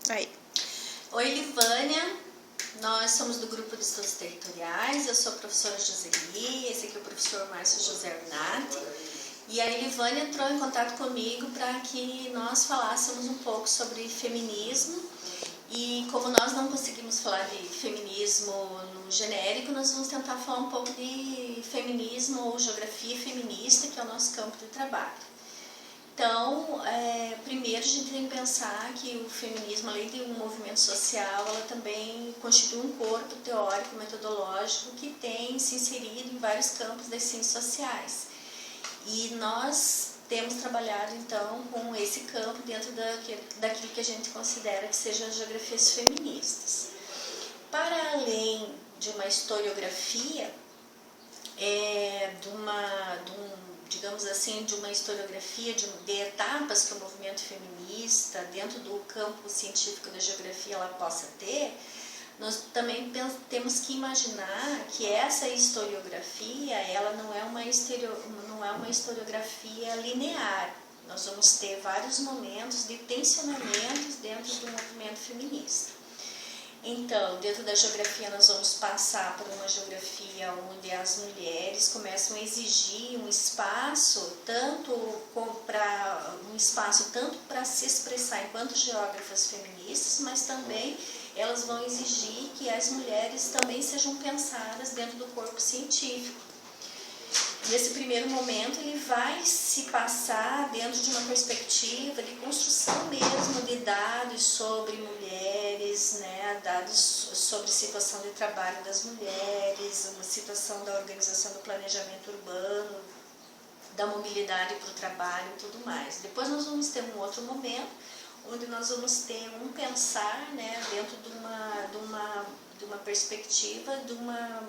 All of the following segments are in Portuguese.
Aí. Oi, Livânia. Nós somos do Grupo de Estudos Territoriais. Eu sou a professora Joseli, esse aqui é o professor Márcio José Arnatti. E a Livânia entrou em contato comigo para que nós falássemos um pouco sobre feminismo. E como nós não conseguimos falar de feminismo no genérico, nós vamos tentar falar um pouco de feminismo ou geografia feminista, que é o nosso campo de trabalho. Então, primeiro a gente tem que pensar que o feminismo, além de um movimento social, ela também constitui um corpo teórico, metodológico, que tem se inserido em vários campos das ciências sociais. E nós temos trabalhado, então, com esse campo dentro daquilo que a gente considera que sejam as geografias feministas. Para além de uma historiografia, digamos assim, de uma historiografia de etapas que o movimento feminista, dentro do campo científico da geografia, ela possa ter, nós também temos que imaginar que essa historiografia, ela não é uma historiografia linear. Nós vamos ter vários momentos de tensionamentos dentro do movimento feminista. Então, dentro da geografia, nós vamos passar por uma geografia onde as mulheres começam a exigir um espaço tanto para se expressar enquanto geógrafas feministas, mas também elas vão exigir que as mulheres também sejam pensadas dentro do corpo científico. Nesse primeiro momento, ele vai se passar dentro de uma perspectiva de construção mesmo de dados sobre mulheres, né, dados sobre situação de trabalho das mulheres, uma situação da organização do planejamento urbano, da mobilidade para o trabalho e tudo mais. Depois nós vamos ter um outro momento, onde nós vamos ter um pensar, né, dentro de uma perspectiva de uma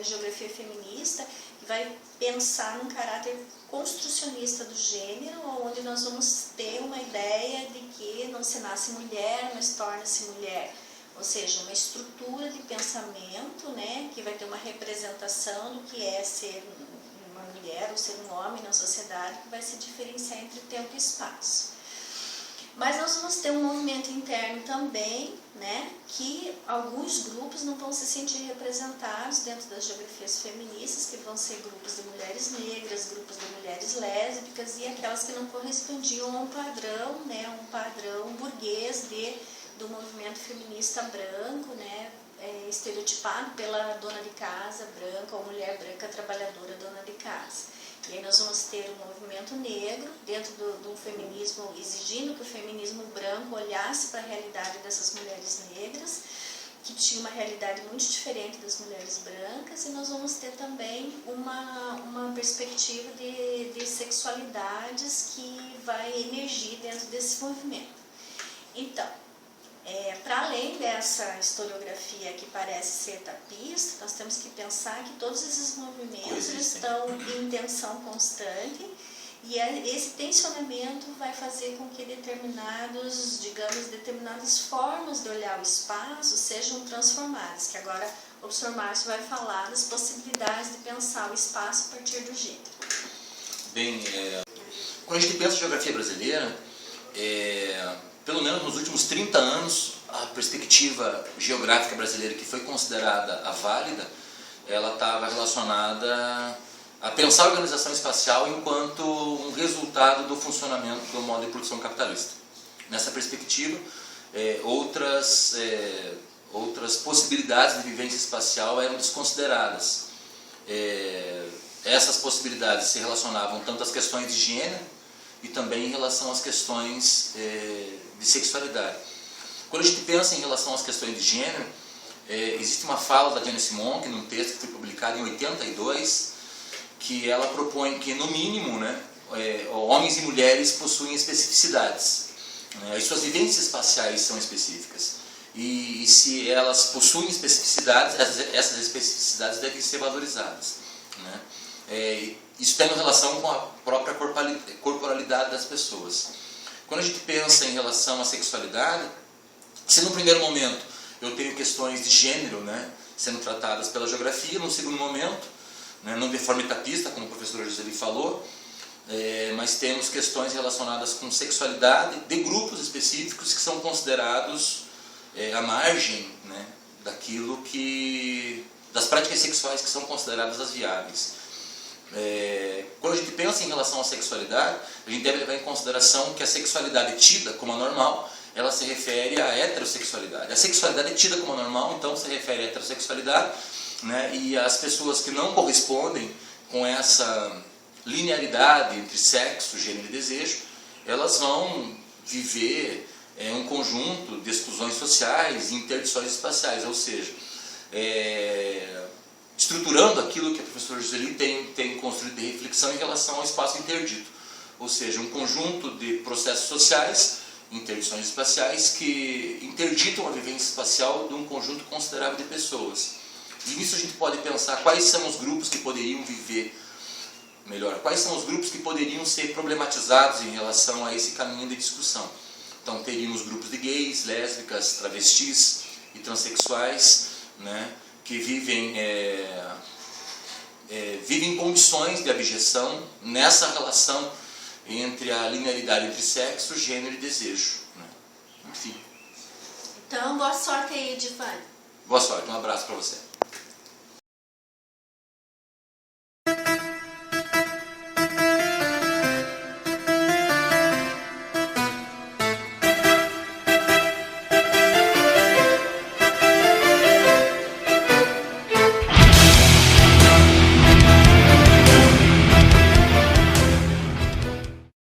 geografia feminista, que vai pensar num caráter construcionista do gênero, onde nós vamos ter uma ideia de que não se nasce mulher, mas torna-se mulher. Ou seja, uma estrutura de pensamento, né, que vai ter uma representação do que é ser uma mulher ou ser um homem na sociedade, que vai se diferenciar entre tempo e espaço. Mas nós vamos ter um movimento interno também, né, que alguns grupos não vão se sentir representados dentro das geografias feministas, que vão ser grupos de mulheres negras, grupos de mulheres lésbicas e aquelas que não correspondiam a um padrão, né, um padrão burguês do movimento feminista branco, né, estereotipado pela dona de casa branca ou mulher branca trabalhadora dona de casa. E aí nós vamos ter um movimento negro dentro do feminismo, exigindo que o feminismo branco olhasse para a realidade dessas mulheres negras, que tinha uma realidade muito diferente das mulheres brancas, e nós vamos ter também uma perspectiva de sexualidades que vai emergir dentro desse movimento. Então, para além dessa historiografia que parece ser etapista, nós temos que pensar que todos esses movimentos estão em tensão constante, e esse tensionamento vai fazer com que determinadas formas de olhar o espaço sejam transformadas, que agora o professor Márcio vai falar das possibilidades de pensar o espaço a partir do gênero. Bem, quando a gente pensa em geografia brasileira, pelo menos nos últimos 30 anos, a perspectiva geográfica brasileira que foi considerada a válida, ela estava relacionada a pensar a organização espacial enquanto um resultado do funcionamento do modo de produção capitalista. Nessa perspectiva, outras possibilidades de vivência espacial eram desconsideradas. Essas possibilidades se relacionavam tanto às questões de gênero e também em relação às questões de sexualidade. Quando a gente pensa em relação às questões de gênero, existe uma fala da Janice Monk, num texto que foi publicado em 82, que ela propõe que, no mínimo, né, homens e mulheres possuem especificidades. Né, as suas vivências espaciais são específicas. E se elas possuem especificidades, essas especificidades devem ser valorizadas. Né? Isso tem relação com a própria corporalidade das pessoas. Quando a gente pensa em relação à sexualidade, se no primeiro momento eu tenho questões de gênero, né, sendo tratadas pela geografia, no segundo momento, né, não de forma etapista, como o professor Joseli falou, mas temos questões relacionadas com sexualidade de grupos específicos que são considerados à margem, né, das práticas sexuais que são consideradas as viáveis. Quando a gente pensa em relação à sexualidade, a gente deve levar em consideração que a sexualidade tida como anormal, ela se refere à heterossexualidade. A sexualidade tida como anormal, então, se refere à heterossexualidade, né, e as pessoas que não correspondem com essa linearidade entre sexo, gênero e desejo, elas vão viver um conjunto de exclusões sociais e interdições espaciais, ou seja, estruturando aquilo que a professora Giseli tem construído de reflexão em relação ao espaço interdito, ou seja, um conjunto de processos sociais, interdições espaciais, que interditam a vivência espacial de um conjunto considerável de pessoas. E nisso a gente pode pensar quais são os grupos que poderiam viver melhor, quais são os grupos que poderiam ser problematizados em relação a esse caminho de discussão. Então teríamos grupos de gays, lésbicas, travestis e transexuais, né, que vivem em condições de abjeção nessa relação entre a linearidade entre sexo, gênero e desejo, né? Enfim. Então, boa sorte aí, Edivane. Boa sorte, um abraço para você.